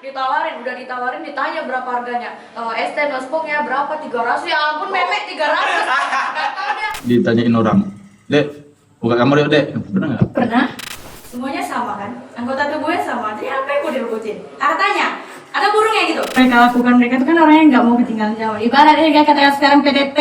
Ditawarin, ditanya berapa harganya. ST nospoknya berapa? 300. Ya ampun, memek 300. Ditanyain orang, Dek, buka kamar yuk Dek, pernah nggak? Pernah. Semuanya sama kan? Anggota tubuhnya sama. Jadi apa yang mau direbutin? Tanya. Ada burungnya gitu. Mereka lakukan, mereka itu kan orang yang nggak mau ketinggalan zaman. Ibaratnya kayak katakan sekarang PDT.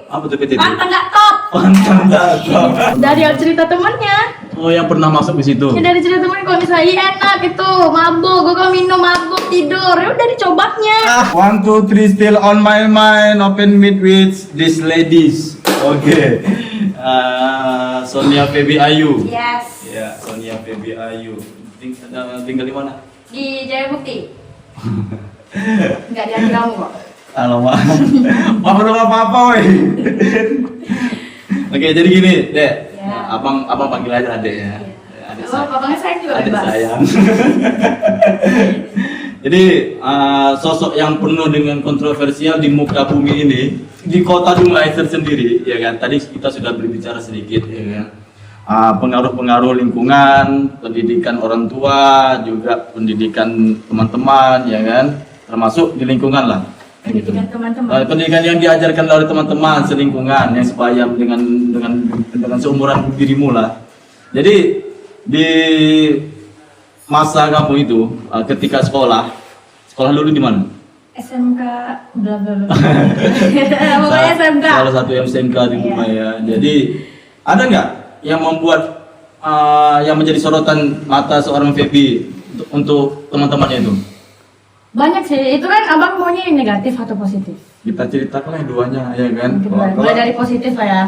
Apa tuh PTT? Pantang nggak top. Pantang nggak top. Dari cerita temennya. Oh, yang pernah masuk di situ. Ya dari cerita temennya, kalau misalnya "Ih, enak itu, mabuk, gue kalau minum mabuk tidur." Ya udah dicobanya. 1, 2, 3 still on my mind. Open meet with these ladies. Oke. Sonia Febi Ayu. Yes. Ya, Sonia Febi Ayu. Tinggal di mana? Di Jayabukti. Enggak di hati kamu kok. Halo, Mak. Mak belum apa-apa, woi. Oke, jadi gini, Dek. Ya. Abang panggil aja Adek ya. Adek Oh, papangnya sayang juga Adek bebas. sayang. Jadi sosok yang penuh dengan kontroversial di muka bumi ini, di kota Dumaiser sendiri, ya kan? Tadi kita sudah berbicara sedikit, ya kan? Pengaruh-pengaruh lingkungan, pendidikan orang tua, juga pendidikan teman-teman, ya kan? Termasuk di lingkungan lah. Pendidikan teman-teman. Pendidikan yang diajarkan oleh teman-teman selingkungan yang sebaya dengan seumuran dirimu lah. Jadi di masa kamu itu ketika sekolah dulu di mana? SMK bla bla bla. Pokoknya SMK. Salah satu SMK di rumah ya. Jadi ada nggak yang membuat yang menjadi sorotan mata seorang Febi untuk teman-temannya itu? Banyak sih. Itu kan abang maunya yang negatif atau positif? Kita ceritakan yang duanya, ya kan? Mulai dari positif lah ya.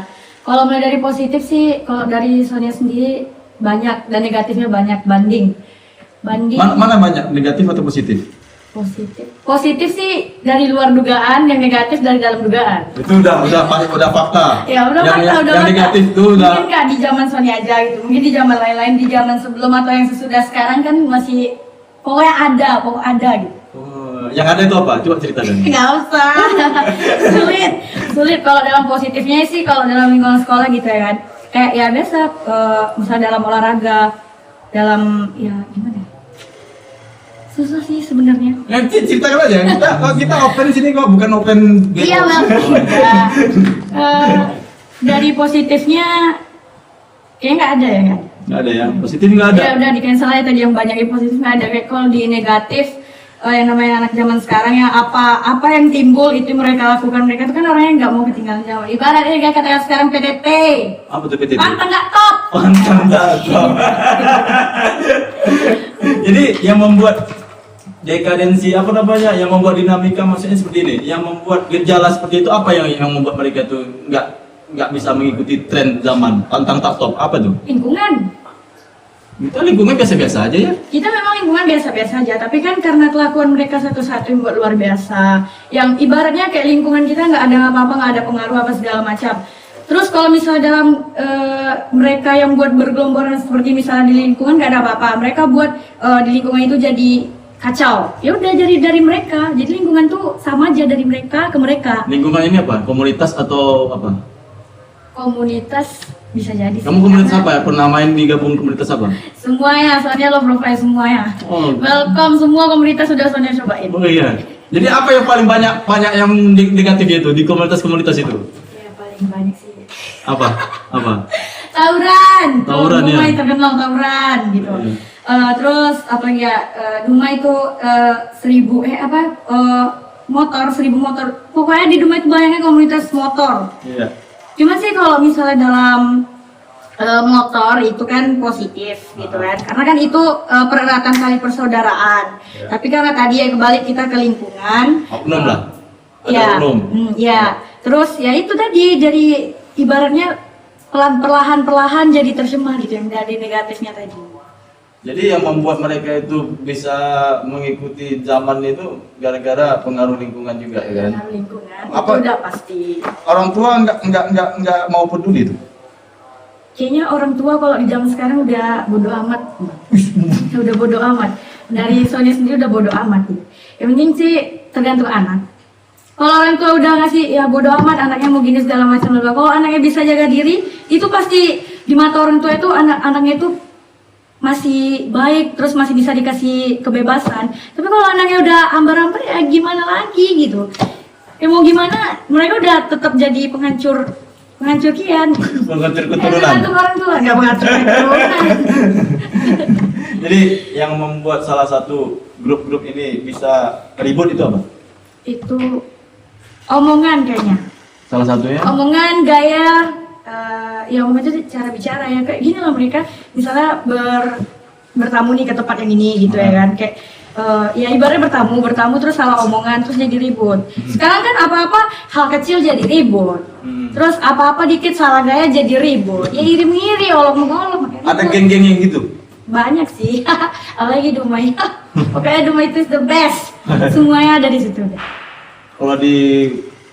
Kalau mulai dari positif sih, kalau dari Sonia sendiri banyak dan negatifnya banyak. Banding. Mana banyak negatif atau positif? Positif sih dari luar dugaan, yang negatif dari dalam dugaan. Itu udah fakta. Ya udah yang, fakta, udah yang fakta. negatif tuh udah. Mungkin nggak di zaman Sonia aja gitu, mungkin di zaman lain-lain, di zaman sebelum atau yang sesudah sekarang kan masih pokoknya ada gitu. Oh, yang ada itu apa? Coba ceritakan. Nggak usah. sulit kalau dalam positifnya sih, kalau dalam lingkungan sekolah gitu ya kan, kayak ya biasa, misalnya dalam olahraga, dalam ya gimana, susah sih sebenarnya. Nanti ceritakan aja. Kita open di sini kok, bukan open. Iya bang. Dari positifnya kayaknya nggak ada ya kan? Nggak ada ya, positif nggak ada. Ya udah di cancel aja tadi, yang banyak yang positif nggak ada. Kayak kalau di negatif, yang namanya anak zaman sekarang ya, apa yang timbul itu mereka lakukan. Mereka itu kan orang yang nggak mau ketinggalan zaman. Ibaratnya kayak katakan sekarang PDT. Apa tuh PTT? Pantang nggak top. Pantang nggak top. Jadi yang membuat dekadensi apa namanya, yang membuat dinamika maksudnya seperti ini, yang membuat gejala seperti itu apa yang membuat mereka tuh nggak bisa mengikuti tren zaman, pantang tak top, apa tuh? Lingkungan. Itu lingkungan biasa-biasa aja ya. Kita memang lingkungan biasa-biasa aja, tapi kan karena kelakuan mereka satu-satu yang buat luar biasa, yang ibaratnya kayak lingkungan kita nggak ada apa-apa, nggak ada pengaruh apa segala macam. Terus kalau misalnya dalam mereka yang buat bergelomboran seperti misalnya di lingkungan nggak ada apa-apa, mereka buat di lingkungan itu jadi kacau. Ya udah jadi dari mereka, jadi lingkungan tuh sama aja dari mereka ke mereka. Lingkungan ini apa? Komunitas atau apa? Komunitas bisa jadi. Kamu komunitas apa ya? Pernah main di gabung komunitas apa? Semuanya, soalnya lo profile semuanya. Oh. Welcome semua komunitas sudah Sonia cobain. Oh iya. Jadi apa yang paling banyak yang negatif itu di komunitas-komunitas itu? Ya paling banyak sih. Apa? Tawuran. Tawuran, ya? Dumai terkenal tawuran gitu. Terus apa ya? Dumai itu 1000 motor. Pokoknya di Dumai itu banyaknya komunitas motor. Iya. Cuma sih kalau misalnya dalam motor itu kan positif gitu kan, karena kan itu pereratan tali persaudaraan. Ya. Tapi karena tadi ya kebalik kita ke lingkungan. Oknum lah. Ada Ya, oknum. ya. Terus ya itu tadi dari ibaratnya perlahan-perlahan jadi tercemar gitu yang dari negatifnya tadi. Jadi yang membuat mereka itu bisa mengikuti zaman itu gara-gara pengaruh lingkungan juga, ya kan? Pengaruh lingkungan Apa? itu udah pasti. Orang tua nggak mau peduli itu. Kayaknya orang tua kalau di zaman sekarang udah bodo amat. Udah bodo amat. Dari Sonia sendiri udah bodo amat. Yang penting sih tergantung anak. Kalau orang tua udah ngasih ya bodo amat, anaknya mau gini segala macam. Kalau anaknya bisa jaga diri, itu pasti di mata orang tua itu anaknya itu masih baik, terus masih bisa dikasih kebebasan. Tapi kalau anaknya udah ambar-ambar ya gimana lagi gitu. Ya mau gimana, mereka udah tetap jadi penghancur kian. Penghancur keturunan. Tergantung orang tua, nggak penghancur keturunan. Jadi yang membuat salah satu grup-grup ini bisa ribut itu apa? Itu omongan kayaknya. Salah satunya? Omongan, gaya, ya omongan itu cara bicara ya kayak gini loh mereka. Misalnya bertamu nih ke tempat yang ini gitu ya kan, kayak ya ibaratnya bertamu terus salah omongan terus jadi ribut. Sekarang kan apa-apa hal kecil jadi ribut. Terus apa-apa dikit salah gaya jadi ribut. Ya iri-iri, olok-olok. Ada geng-geng yang gitu? Banyak sih. Apalagi Dumai. Pokoknya Dumai itu the best. Semuanya ada di situ. Kalau di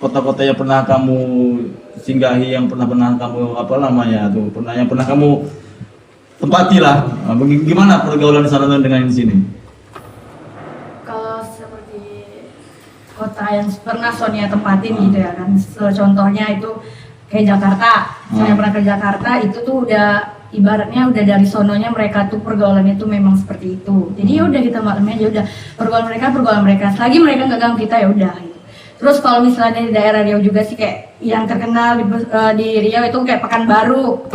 kota-kota yang pernah kamu singgahi, yang pernah kamu apa namanya tuh, yang pernah kamu tempati lah, gimana pergaulan di sana dengan di sini? Kalau seperti kota yang pernah Sonia tempatin gitu ya kan, contohnya itu kayak Jakarta. Saya pernah ke Jakarta, itu tuh udah ibaratnya udah dari sononya mereka tuh pergaulannya tuh memang seperti itu. Jadi ya udah kita maklumi aja, udah pergaulan mereka. Selagi mereka nggak ganggu kita ya udah. Gitu. Terus kalau misalnya di daerah Riau juga sih kayak yang terkenal di Riau itu kayak Pekanbaru.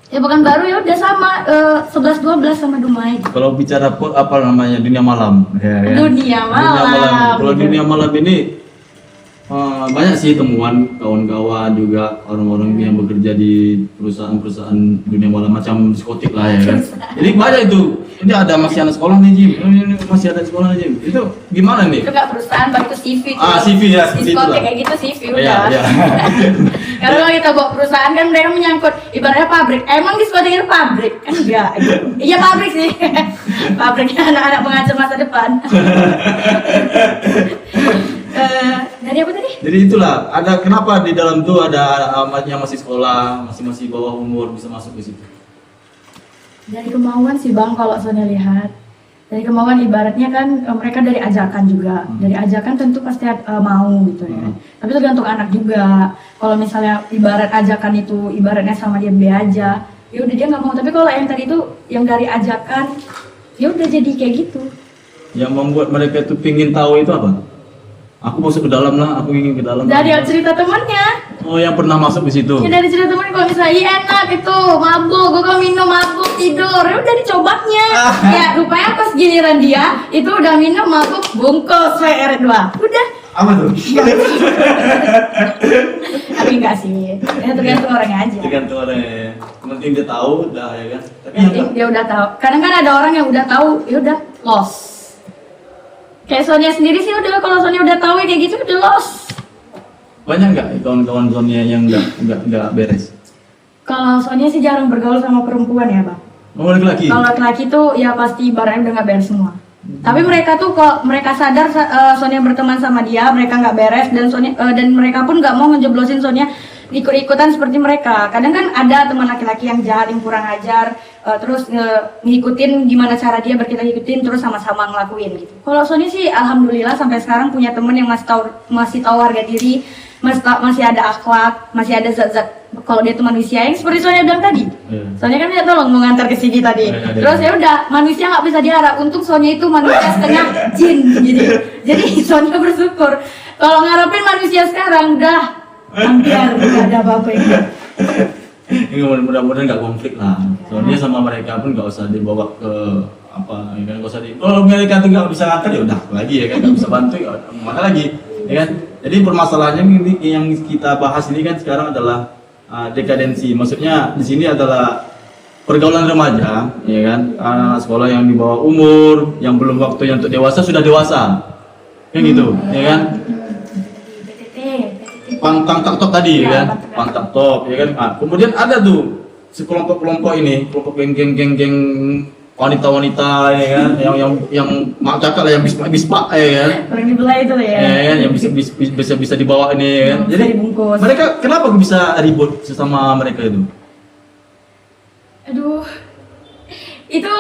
Ya Pekanbaru ya udah sama 11-12 sama Dumai. Kalau bicara apa namanya dunia malam, ya, ya. Dunia malam. Kalau gitu. dunia malam ini banyak sih temuan kawan-kawan juga orang-orang yang bekerja di perusahaan-perusahaan dunia malam macam diskotik lah ya kan. Jadi banyak itu. Ini ada masih anak sekolah nih Jim. Ini masih ada sekolah nih Jim. Itu gimana nih? Itu nggak perusahaan, baru itu CV. CV ya, seperti itu lah. Kayak gitu CV udah. Iya. Karena kalau kita bawa perusahaan kan mereka menyangkut ibaratnya pabrik. Emang diskotik itu pabrik kan enggak? Iya pabrik sih. Pabriknya anak-anak pengajar masa depan. Dari apa tadi? Jadi itulah, ada kenapa di dalam tuh ada yang masih sekolah, masih bawah umur bisa masuk ke situ. Dari kemauan sih Bang, kalau Sonia lihat. Dari kemauan ibaratnya kan mereka dari ajakan juga. Dari ajakan tentu pasti mau gitu ya. Tapi tergantung anak juga. Kalau misalnya ibarat ajakan itu ibaratnya sama dia B aja, ya udah dia nggak mau. Tapi kalau yang tadi itu yang dari ajakan, ya udah jadi kayak gitu. Yang membuat mereka itu pingin tahu itu apa? Aku masuk ke dalam lah, aku ingin ke dalam. Dari cerita temannya. Oh, yang pernah masuk ke situ. Ya dari cerita temannya, kalau misalnya iya enak itu, mabuk, gue minum mabuk tidur, ya udah dicobanya. Ya rupanya pas giliran dia itu udah minum mabuk bungkus WR2. Udah. Apa tuh? Tapi enggak sih. Ya tergantung orangnya aja. Tergantung orangnya. Penting dia tahu udah ya kan. Tapi Dia udah tahu. Kadang kan ada orang yang udah tahu, ya udah lost. Kayak Sonia sendiri sih udah, kalau Sonia udah tahu ya kayak gitu udah lost. banyak nggak kawan-kawan Sonia yang nggak beres? Kalau Sonia sih jarang bergaul sama perempuan ya Bang. Oh, laki-laki? Kalau laki-laki tuh ya pasti ibaratnya udah nggak beres semua. Tapi mereka tuh kalau mereka sadar Sonia berteman sama dia, mereka nggak beres dan Sonia dan mereka pun nggak mau ngejeblosin Sonia ikut-ikutan seperti mereka. Kadang kan ada teman laki-laki yang jahat, yang kurang ajar, terus ngikutin gimana cara dia biar kita ngikutin terus sama-sama ngelakuin gitu. Kalau Sonia sih alhamdulillah sampai sekarang punya temen yang masih tahu harga diri, masih ada akhlak, masih ada zat-zat kalau dia tuh manusia yang seperti Sonia bilang tadi. Sonia kan minta tolong mengantar ke sini tadi. Terus ya udah, manusia nggak bisa diharap. Untung Sonia itu manusia setengah jin gitu. Jadi Sonia bersyukur. Kalau ngarepin manusia sekarang udah hampir nggak ada apa-apa itu. Ini mudah-mudahan nggak konflik lah. Soalnya sama mereka pun nggak usah dibawa ke apa, ya kan nggak usah kalau mereka tuh nggak bisa ngantar ya udah lagi ya kan, nggak bisa bantu ya mana lagi, ya kan. Jadi permasalahannya ini yang kita bahas ini kan sekarang adalah dekadensi. Maksudnya di sini adalah pergaulan remaja, ya kan, anak sekolah yang di bawah umur, yang belum waktunya untuk dewasa sudah dewasa, kan gitu, ya kan. Pangtang tok tadi, ya kan, pangtang tok, ya kan. Kemudian ada tuh sekelompok-kelompok ini, kelompok geng wanita-wanita, ya kan, yang mak cakap lah, yang bispa, ya kan. Orang dibelah itu ya. Ya, yang bisa dibawa ini, ya kan. Jadi mereka kenapa bisa ribut sesama mereka itu? Aduh, itu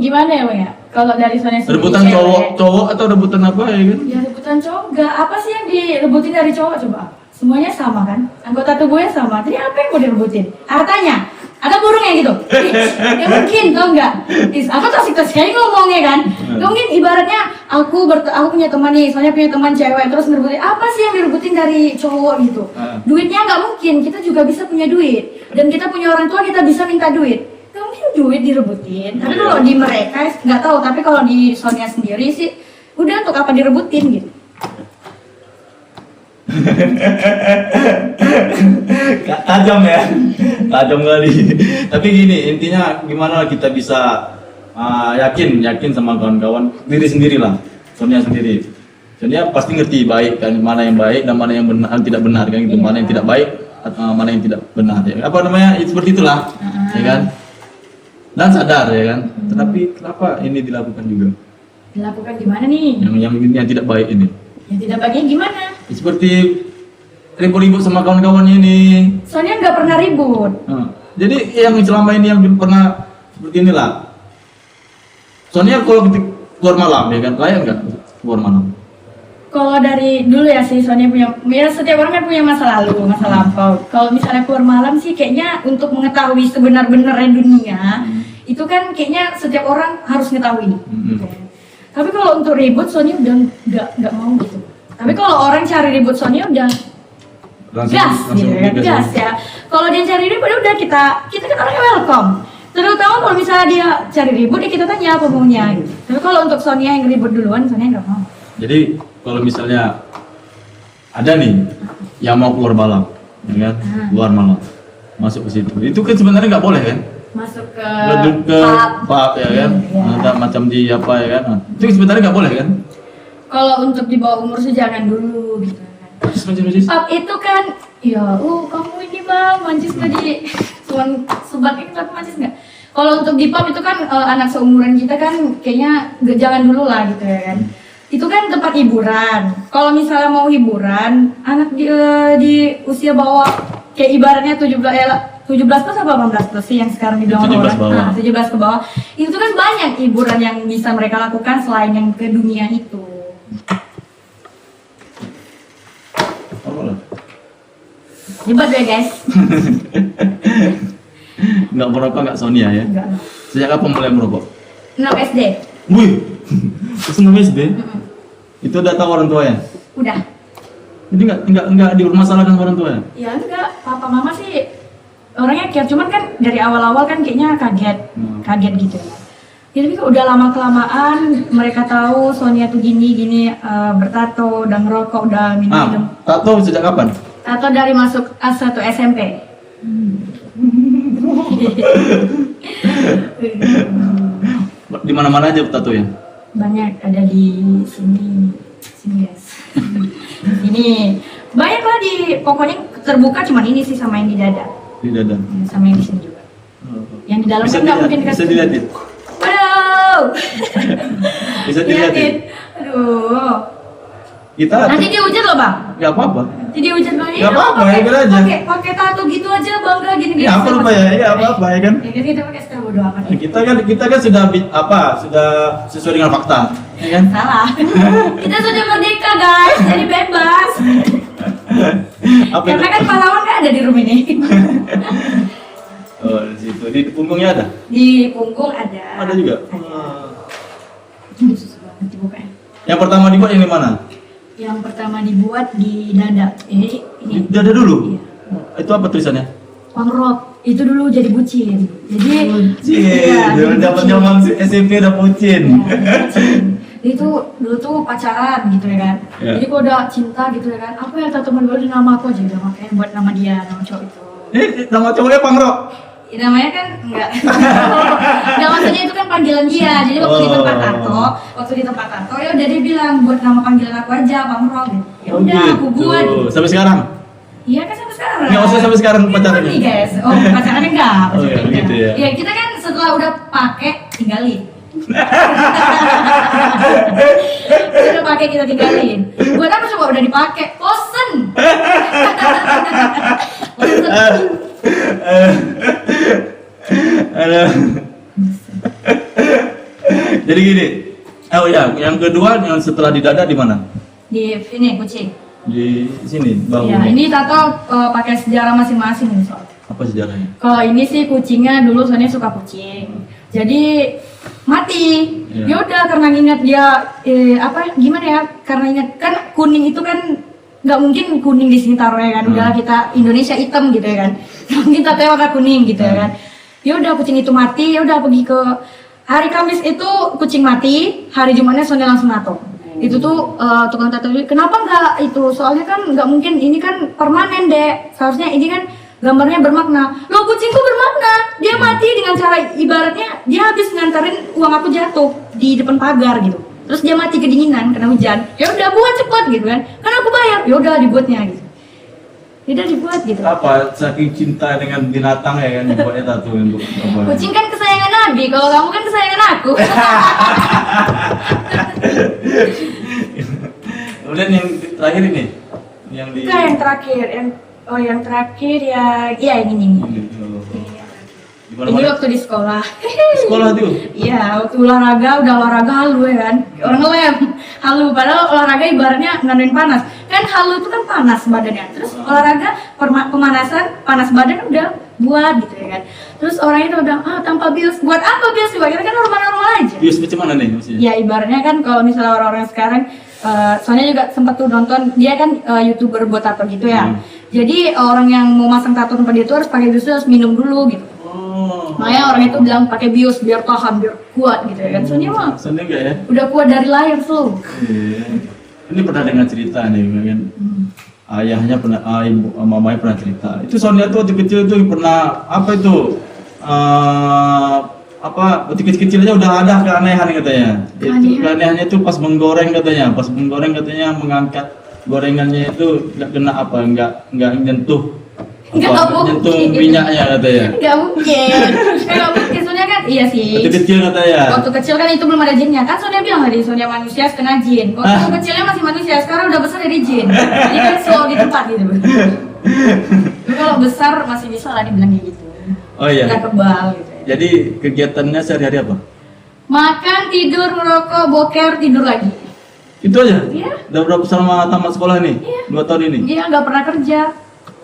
gimana ya Bang ya? Kalau dari Sonia sendiri Rebutan cowok atau rebutan apa ya kan? Ya rebutan cowok, gak apa sih yang direbutin dari cowok coba? Semuanya sama kan? Anggota tubuhnya sama, jadi apa yang mau direbutin? Hartanya? Ada burung yang gitu. Ya mungkin tau nggak? Aku toksik sekali ngomongnya kan. Gak mungkin ibaratnya aku punya teman nih, soalnya punya teman cewek terus ngerebutin apa sih yang direbutin dari cowok gitu. Duitnya nggak mungkin, kita juga bisa punya duit. Dan kita punya orang tua, kita bisa minta duit. Gak mungkin duit direbutin. Tapi kalau di mereka nggak tahu, tapi kalau di Sonia sendiri sih udah untuk apa direbutin gitu. Tajam ya, tajam kali. Tapi gini, intinya gimana kita bisa yakin sama kawan-kawan, diri sendiri lah, Sonia sendiri. Sonia pasti ngerti baik kan, mana yang baik dan mana yang benar, tidak benar kan, gitu. Mana yang tidak baik, mana yang tidak benar. Ya. Apa namanya, seperti itulah, ya kan. Dan sadar ya kan. Tetapi kenapa ini dilakukan juga? Dilakukan gimana nih? Yang tidak baik ini. Yang tidak baiknya gimana? Seperti ribut-ribut sama kawan-kawannya ini. Soalnya nggak pernah ribut. Jadi yang selama ini yang pernah seperti inilah. Soalnya kalau kita keluar malam ya kan, layak nggak keluar malam? Kalau dari dulu ya sih, Sonia punya, ya setiap orang kan punya masa lalu, masa lampau. Kalau misalnya keluar malam sih kayaknya untuk mengetahui sebenar-benarnya dunia, itu kan kayaknya setiap orang harus mengetahui. Gitu. Tapi kalau untuk ribut, Sonia udah nggak mau gitu. Tapi kalau orang cari ribut, Sonia udah gas gitu ya, gas ya. Kalau dia cari ribut, udah kita kan orangnya welcome. Terutama kalau misalnya dia cari ribut, ya kita tanya apa maunya gitu. Tapi kalau untuk Sonia yang ribut duluan, Sonia nggak mau. Jadi kalau misalnya ada nih yang mau keluar malam, ya kan, keluar malam, masuk ke situ, itu kan sebenarnya nggak boleh kan? Masuk ke pub ya kan, ada macam di apa ya kan, itu sebenarnya nggak boleh kan? Kalau untuk di bawah umur sih jangan dulu gitu kan. Pub itu kan, ya, kamu ini bang, mancis tadi, cuman sebat ini tapi mancis nggak? Kalau untuk di pub itu kan anak seumuran kita kan kayaknya jangan dulu lah gitu ya kan. Itu kan tempat hiburan. Kalau misalnya mau hiburan, anak di usia bawah kayak ibaratnya 17 plus apa 18 plus sih yang sekarang dibilang orang. 17 ke bawah. Itu kan banyak hiburan yang bisa mereka lakukan selain yang ke dunia itu. Hebat ya guys. Nggak merokok nggak Sonia ya? Enggak. Sejak kapan mulai merokok? 6 SD. Wih, 6 SD? Itu udah tahu orang tuanya? Udah. Jadi nggak dipermasalahkan orang tuanya? Ya enggak, papa mama sih orangnya care, cuman kan dari awal-awal kan kayaknya kaget gitu ya. Jadi udah lama kelamaan mereka tahu Sonia tuh gini bertato, udah ngerokok, udah minum. Tato sejak kapan? Tato dari masuk A1 SMP. Di mana-mana aja tato ya? Banyak, ada di sini guys. Ini banyak lah pokoknya terbuka cuman ini sih sama yang di dada. Di dada. Sama yang di sini juga. Yang di dalam kan nggak mungkin dikasih. Bisa dilihatin. Waduh. Bisa dilihatin. Aduh. Kita nanti dihujat loh bang. Nggak apa-apa. Nanti dihujat bang. Nggak apa-apa, ya bilang aja. Pakai tato gitu aja bangga gini. Ya apa ya? Ya apa ya kan? Ya kan kita pakai style bodo amat. Kita kan sudah sesuai dengan fakta, ya kan? Salah. Kita sudah merdeka guys, jadi bebas. Karena kan pahlawan kan ada di rumah ini. Oh di situ, di punggungnya ada? Di punggung ada. Ada juga. Susah banget dibukanya. Yang pertama dibuat yang di mana? Yang pertama dibuat di dada. Ini. Dada dulu. Iya. Itu apa tulisannya? Pangrok. Itu dulu jadi bucin. Jadi. Bucin. Zaman SMP udah bucin. Ya, bucin. Itu dulu tuh pacaran gitu ya kan. Ya. Jadi kalau udah cinta gitu ya kan. Apa yang tato baru nama aku aja udah makanya buat nama dia, nama cowok itu. Nama cowoknya Pangrok. Ya, namanya kan enggak. Enggak maksudnya itu kan panggilan dia. Jadi waktu di tempat tato, ya udah dia bilang buat nama panggilan aku aja Pangrok. Ya udah aku buat. Sampai sekarang? Iya kan sampai sekarang. Nggak usah sampai sekarang pacarannya. Nih guys. Oh, pacarannya enggak. Oh iya, gitu ya. Ya kita kan setelah udah pakai tinggalin. Udah pakai kita tinggalin. Buat apa coba udah dipakai? Bosen. Jadi gini. Oh ya, yang kedua yang setelah di dada di mana? Di sini kucing. Di sini, bahu. Iya, ini tato pakai sejarah masing-masing nih soalnya. Apa sejarahnya? Kalau ini sih kucingnya dulu Sonia suka kucing. Jadi mati. Iya. Ya udah karena ingat dia gimana ya? Karena ingat kan kuning itu kan nggak mungkin kuning di sini taruhnya kan. Udah kita Indonesia hitam gitu ya kan. Nggak mungkin tatanya warna kuning gitu ya kan. Ya udah kucing itu mati, ya udah pergi ke hari Kamis itu kucing mati, hari Jumatnya Sonia langsung nato. Itu tuh tukang tato kenapa nggak itu? Soalnya kan nggak mungkin ini kan permanen deh. Seharusnya ini kan gambarnya bermakna. Loh kucingku bermakna. Dia mati dengan cara ibaratnya dia habis nganterin uang aku jatuh di depan pagar gitu. Terus dia mati kedinginan kena hujan. Ya udah buat cepet gitu kan. Karena aku bayar. Ya udah dibuatnya gitu. Ya udah dibuat gitu. Apa saking cinta dengan binatang ya kan dibuatnya tato untuk apa? Kucing kan kesayangan Nabi. Kalau kamu kan kesayangan aku. Kemudian yang terakhir ini yang di Enggak yang terakhir yang terakhir ya yang ini. Gimana Ini waktu di sekolah. sekolah tuh? Iya, waktu olahraga udah olahraga halu ya kan. Orang ngelem halu padahal olahraga ibaratnya ngandung panas. Kan halu itu kan panas badannya. Terus olahraga pemanasan panas badan udah buat gitu ya kan. Terus orang itu bilang, tanpa bius. Buat apa bius? Kita kan normal-normal aja. Bius macam mana nih maksudnya? Ya ibaratnya kan kalau misalnya orang-orang sekarang soalnya juga sempat tuh nonton dia kan YouTuber buat tato gitu ya. Jadi orang yang mau masang tato tempat dia tuh harus pakai bius, harus minum dulu gitu. Makanya orang itu bilang pakai bius biar tahan, biar kuat gitu ya kan. Soalnya mah Soalnya enggak ya? udah kuat dari lahir tuh. Iya. Ini pernah dengar cerita nih kan. Ayahnya pernah, ibu, mamanya pernah cerita. Itu Sonia tuh waktu kecil tuh pernah apa itu? Waktu kecil-kecilnya udah ada keanehan katanya. Itu keanehannya itu pas menggoreng katanya. Pas menggoreng katanya mengangkat gorengannya itu nggak kena nggak nyentuh. Nggak nyentuh mungkin. minyaknya katanya. Nggak mungkin. Nggak mungkin. Soalnya kan iya sih. Waktu kecil katanya. Waktu kecil kan itu belum ada jinnya. Kan Sonia bilang tadi Sonia manusia setengah jin. Waktu kecilnya masih manusia, sekarang udah besar jadi jin. Jadi kan slow di tempat gitu. Tapi kalau besar masih bisa lah dibilang kayak gitu. Oh iya. Nggak kebal gitu. Jadi kegiatannya sehari-hari apa? Makan, tidur, ngerokok, boker, tidur lagi. Itu aja? Iya. Udah berapa selama tamat sekolah nih? Iya. 2 tahun ini? Iya, nggak pernah kerja.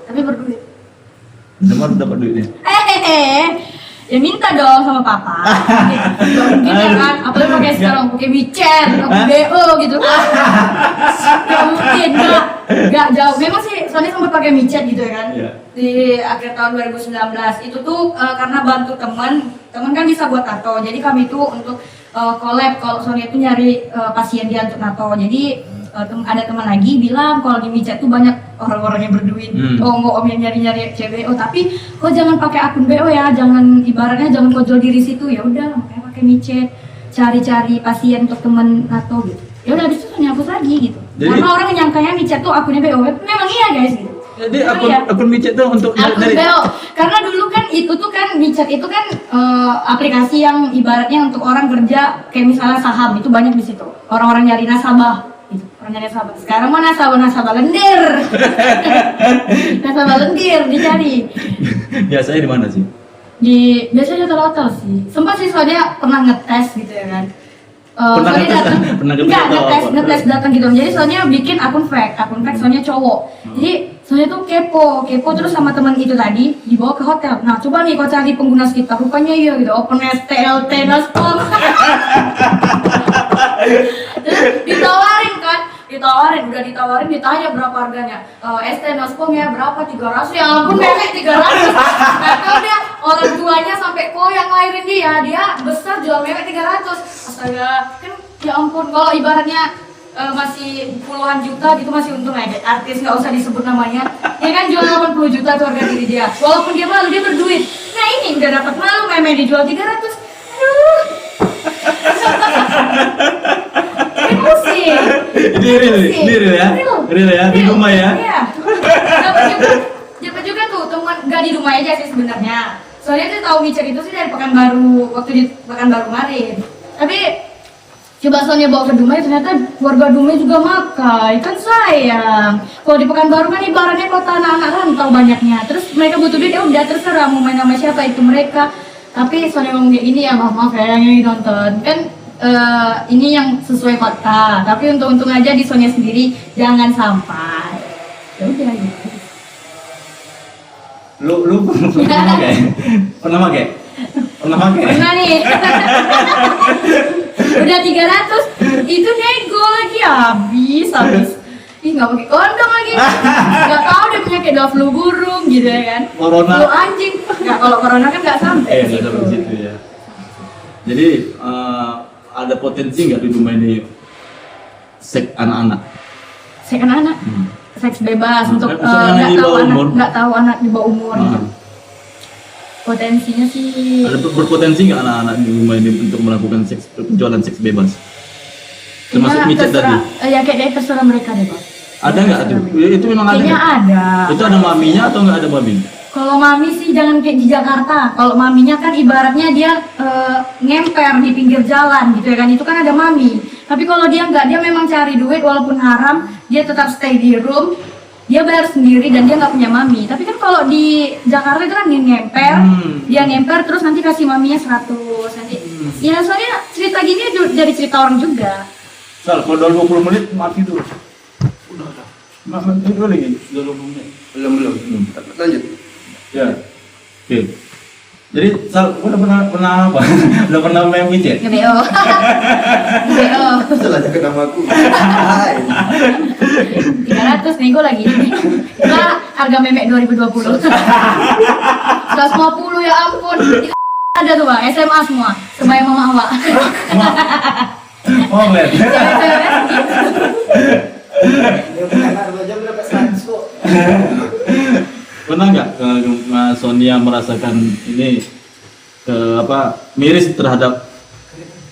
Tapi berduit. Udah dapat duitnya? Ya minta dong sama papa. Gak mungkin ya kan, apalagi pakai sekarang pakai WeChat, pakai BO gitu. Gak mungkin, gak jauh. Memang sih Sony sempat pakai WeChat gitu ya kan. Iya. Di akhir tahun 2019 itu tuh karena bantu teman kan bisa buat tato. Jadi kami tuh untuk collab kalau Sony itu nyari pasien dia untuk tato. Jadi ada teman lagi bilang kalau di WeChat tuh banyak orang-orang yang berduit. Om yang nyari-nyari CBO, tapi kok jangan pakai akun BO ya, jangan ibaratnya jangan kau jual diri situ. Ya udah, makanya pakai WeChat, cari-cari pasien untuk temen tato gitu. Ya udah habis itu hapus lagi gitu. Jadi, karena orang nyangkanya WeChat tuh akunnya BO. Memang iya guys gitu. Jadi Memang akun WeChat tuh untuk akun BO. Karena dulu kan itu tuh kan WeChat itu kan aplikasi yang ibaratnya untuk orang kerja kayak misalnya saham itu banyak di situ. Orang-orang nyari nasabah. Gitu. Orang nyari nasabah. Sekarang mah nasabah lendir. Nasabah lendir dicari. biasanya di mana sih? Biasanya hotel sih. Sempat sih soalnya pernah ngetes gitu ya kan. Pernah Soalnya ngetes? datang, Pernah enggak ngetes atau ngetes apa? datang gitu. Jadi soalnya bikin akun fake soalnya cowok. Jadi soalnya tuh kepo terus sama teman itu tadi dibawa ke hotel. Nah coba nih kau cari pengguna sekitar, rupanya iya gitu. Open STLT Naspol. ditawarin ditanya berapa harganya. ST Naspolnya berapa? 300. Ya ampun bebek 300. Nggak tahu dia orang tuanya sampai yang ngelahirin dia besar jual mewek 300. Astaga, kan ya ampun kalau ibaratnya masih puluhan juta gitu masih untung aja. Artis nggak usah disebut namanya. Dia kan jual 80 juta tuh harga diri dia. Walaupun dia malu, dia berduit. Nah ini udah dapat malu, mewek dijual 300. Aduh. Emosi. Ini real ya? Real ya? Di rumah ya? Iya. Dapat juga tuh teman, nggak di rumah aja sih sebenarnya. Soalnya dia tahu WeChat itu sih dari Pekanbaru, waktu di Pekanbaru kemarin. Tapi coba soalnya bawa ke Dumai, ternyata warga Dumai juga makai, kan sayang. Kalau di Pekanbaru kan ibaratnya kota anak-anak rantau banyaknya. Terus mereka butuh duit, ya udah terserah mau main sama siapa itu mereka. Tapi soalnya ngomong kayak gini ya maaf ya yang nonton kan. Ini yang sesuai fakta, tapi untung aja di Sonia sendiri jangan sampai. Ya udah gitu. Lu pernah pakai? Pernah pakai? Pernah nih. Udah 300 itu nego lagi habis. Ih nggak pakai kondom lagi. Nggak tahu dia penyakit flu burung gitu ya kan. Corona. Flu anjing. Nggak, kalau corona kan nggak sampai. Nggak sampai situ ya. Jadi ada potensi nggak di rumah ini seks anak-anak? Seks anak-anak. Seks bebas untuk nggak tahu anak di bawah umur. Gitu. Potensinya sih. Ada berpotensi nggak anak-anak di rumah ini untuk melakukan penjualan seks bebas? Termasuk micet tadi? Ya kayak terserah mereka deh, Pak. Ada nggak tuh? Itu memang ada. Kayaknya ada. Itu ada maminya atau nggak ada mami? Kalau mami sih jangan kayak di Jakarta. Kalau maminya kan ibaratnya dia ngemper di pinggir jalan gitu ya kan. Itu kan ada mami. Tapi kalau dia nggak, dia memang cari duit walaupun haram, dia tetap stay di room. Dia bayar sendiri dan dia nggak punya mami. Tapi kan kalau di Jakarta itu kan dia ngemper, dia ngemper terus nanti kasih maminya 100 nanti. Ya soalnya cerita gini dari cerita orang juga. Sal, kalau 20 menit mati dulu. Udah. Mati dulu lagi. 20 menit. Belum. Lanjut. Ya. Oke. Jadi Sal, udah pernah apa? Udah pernah main micet? Nge-BO. Nge-BO. Setelah ke namaku. 300 nego lagi. Nah, harga memek 2020. 150 ya ampun. Ada tuh Bang, SMA semua. Sebaya mama awak. Oh, lihat. Pernah nggak Mas Sonia merasakan ini miris terhadap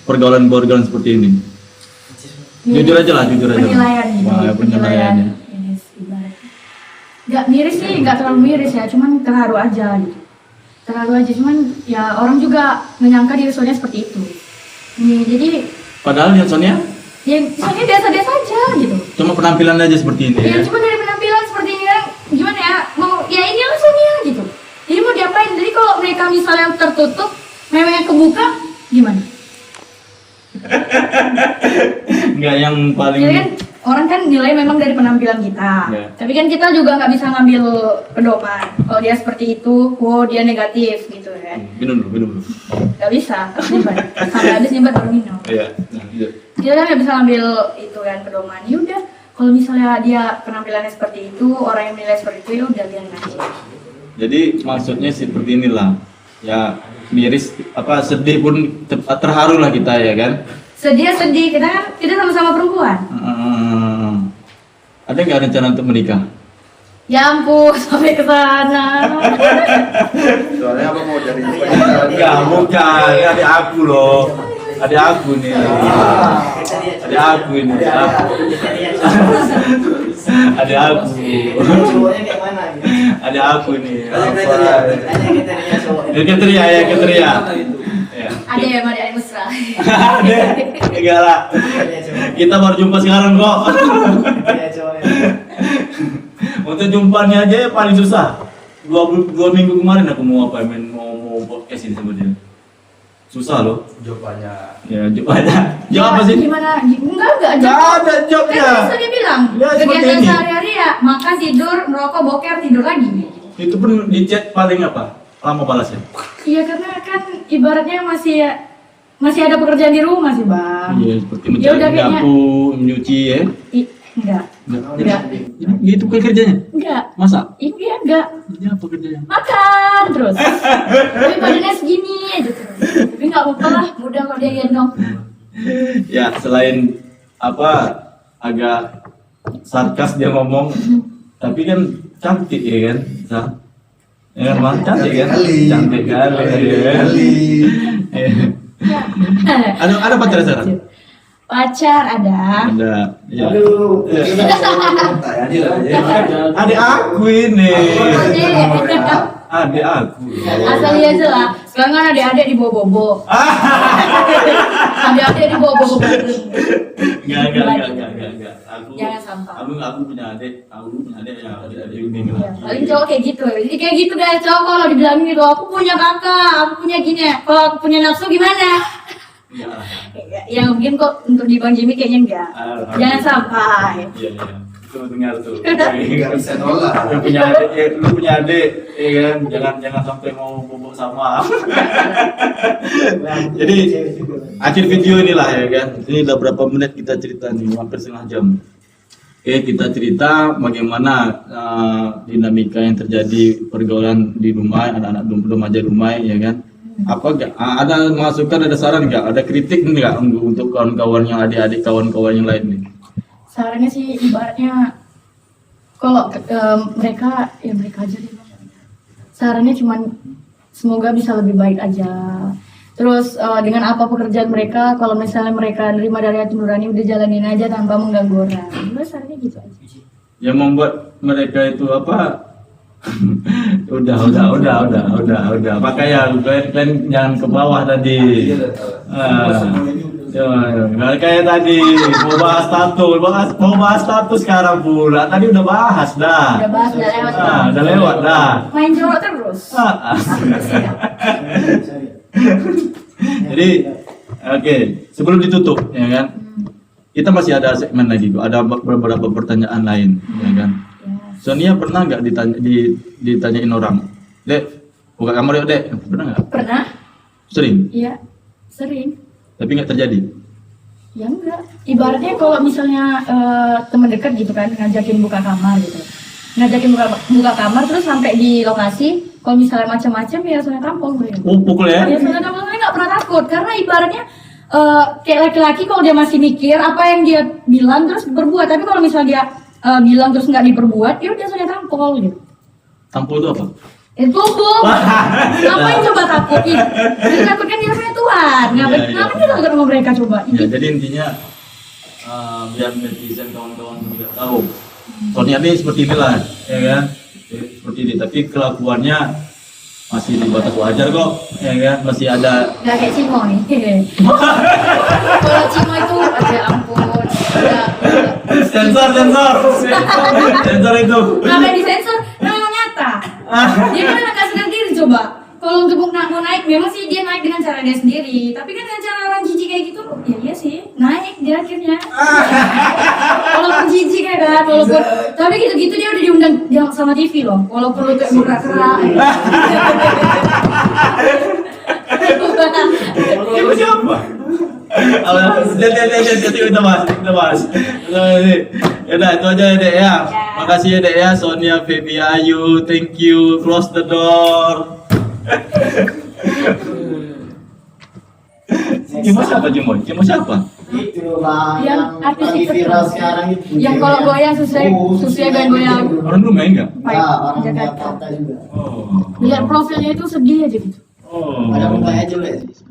pergaulan seperti ini? Jujur aja lah. Penilaiannya. Miris ibarat. Nggak miris sih, nggak terlalu miris ya, cuman terharu aja gitu. Cuman ya orang juga menyangka diri Sonia seperti itu. Nih, jadi Padahal lihat Sonia? Ya, Sonia biasa-biasa aja gitu. Cuma penampilan aja seperti ini. Ya, cuma dari penampilan seperti ini kan gimana ya? Ya inilah Sonia gitu. Jadi mau diapain? Jadi kalau mereka misalnya tertutup, memangnya kebuka, gimana? Enggak yang paling. Jadi kan orang kan nilai memang dari penampilan kita. Ya. Tapi kan kita juga nggak bisa ngambil pedoman. Kalau dia seperti itu, dia negatif gitu kan. Minum dulu. Nggak bisa, harus nyebat. Sampai habis nyebat baru minum. Iya. Kita kan nggak bisa ngambil itu kan pedoman. Yaudah, kalau misalnya dia penampilannya seperti itu, orang yang menilai seperti itu, ya udah biarin aja. Jadi maksudnya seperti inilah. Ya miris sedih pun terharu lah kita ya kan. Sedih, kita sama-sama perempuan. Ada nggak rencana untuk menikah? Ya ampun, sampai ke sana. Soalnya apa mau dari Enggak, bukan. Adik aku loh. Adik aku nih. Adik aku ini. Adik aku. cowoknya kayak mana gitu? Adik aku nih. Kriteria Kriteria ya, kriteria. Ada ya, ada mesra. Enggak lah. Kita baru jumpa sekarang kok. Untuk jumpanya aja paling susah. 2 minggu kemarin aku mau podcast ini sama dia. Susah loh. Jawabannya. Ya, jawabannya. Jawab apa sih? Gimana? Enggak. Enggak ada jawabnya. Kan bisa dia bilang. Ya, seperti Kegiatan ini. sehari-hari ya, makan, tidur, merokok, boker, tidur lagi. Itu pun di chat paling apa? Lama balasnya. Iya, karena kan ibaratnya masih ada pekerjaan di rumah sih, Bang. Iya, seperti Ya udah, mencari kayaknya. dapur, menyuci ya. Enggak. Gitu kan kerjanya? Enggak. Masa? Iya, enggak. Ini apa kerjanya? Makan terus. Tapi badannya segini aja terus. Tapi enggak apa-apa lah, mudah kalau dia gendong. Ya, selain agak sarkas dia ngomong, tapi kan cantik ya kan? Ya kan, Bang? Cantik kan? Cantik kali. Ada pacar sekarang? Pacar ada. Ada. Ya. Aduh. Adik aku ini. Adik. Adik aku. Asal dia aja lah. Sekarang kan adik-adik di bobo-bobo. Adik-adik di bobo-bobo. Enggak. Jangan sampah. Aku punya adik. Aku punya adik ya. Adik ini. Ya, paling cowok kayak gitu. Jadi kayak gitu guys, cowok kalau dibilang gitu, aku punya kakak, aku punya gini. Kalau aku punya nafsu gimana? Enggak. Ya mungkin kok untuk di Bang Jimmy kayaknya enggak. Jangan sampai. Iya. Tuh dengar tuh. Nggak bisa nolak. Lu punya adik, ya kan? Jangan sampai mau bobok sama. Jadi akhir video inilah ya kan. Ini udah berapa menit kita cerita nih, hampir setengah jam. Oke, kita cerita bagaimana dinamika yang terjadi pergaulan di Dumai, anak-anak remaja Dumai, ya kan? Apa enggak? Ada masukan, ada saran enggak? Ada kritik enggak untuk kawan-kawan yang adik-adik kawan-kawan yang lain nih? Sarannya sih ibaratnya kalau mereka aja deh Bang. Sarannya cuman semoga bisa lebih baik aja. Terus dengan apa pekerjaan mereka, kalau misalnya mereka nerima dari hati nurani udah jalanin aja tanpa mengganggu orang. Udah sarannya gitu aja. Yang membuat mereka itu apa? udah. Makanya kalian jangan ke bawah tadi. Nggak kayak tadi mau bahas status sekarang pula. Tadi udah bahas dah. Udah bahas, udah lewat. Udah lewat dah. Main jorok terus. Jadi, oke, sebelum ditutup, ya kan? Kita masih ada segmen lagi, ada beberapa pertanyaan lain, ya kan? Sonia pernah nggak ditanyain orang, Dek, buka kamar yuk Dek, pernah nggak? Pernah? Sering, Iya, sering. tapi nggak terjadi. Ya enggak. Ibaratnya kalau misalnya teman dekat gitu kan ngajakin buka kamar gitu. Ngajakin buka kamar terus sampai di lokasi, kalau misalnya macam-macam ya Sonia tampol gue. Pukul ya? Ya Sonia tampol, Sonia nggak pernah takut karena ibaratnya kayak laki-laki kalau dia masih mikir apa yang dia bilang terus berbuat, tapi kalau misalnya dia bilang terus nggak diperbuat, ya udah Sonia tampol gitu. Tampol itu apa? Itu hukum. Ngapain coba takutin? Dia takutkan dia punya Tuhan. Ngapain kita takut sama mereka coba? Ya, jadi intinya biar netizen kawan-kawan juga tahu. Sonia ini seperti inilah, ya kan? Seperti ini, tapi kelakuannya masih di batas wajar kok, ya kan? Masih ada. Nggak kayak Cimo nih. Kalau Cimo itu, ya ampun. Sensor itu. Ngapain disensor? Memang nyata. Dia kan anak sadar diri coba. Kalau untuk mau naik, memang sih dia naik dengan cara dia sendiri. Tapi kan dengan cara orang jijik kayak gitu, ya iya sih naik dia akhirnya. Walaupun jijik ya kan, walaupun tapi gitu-gitu dia udah diundang sama TV loh. Walaupun lu kayak murah-murah. Ibu siapa? Kita bahas. Ya udah itu aja ya Dek ya. Makasih ya Dek ya, Sonia, Feby, Ayu, thank you. Close the door. Cimo siapa? Cimo siapa? Itu lah Yang artis lagi TikTok. viral sekarang itu. Yang kalau goyang sesuai goyang. Orang dulu main nggak? Ya, orang Jakarta. Jakarta juga. Oh. Lihat profilnya itu sedih aja gitu. Oh. Ada mukanya jelek sih.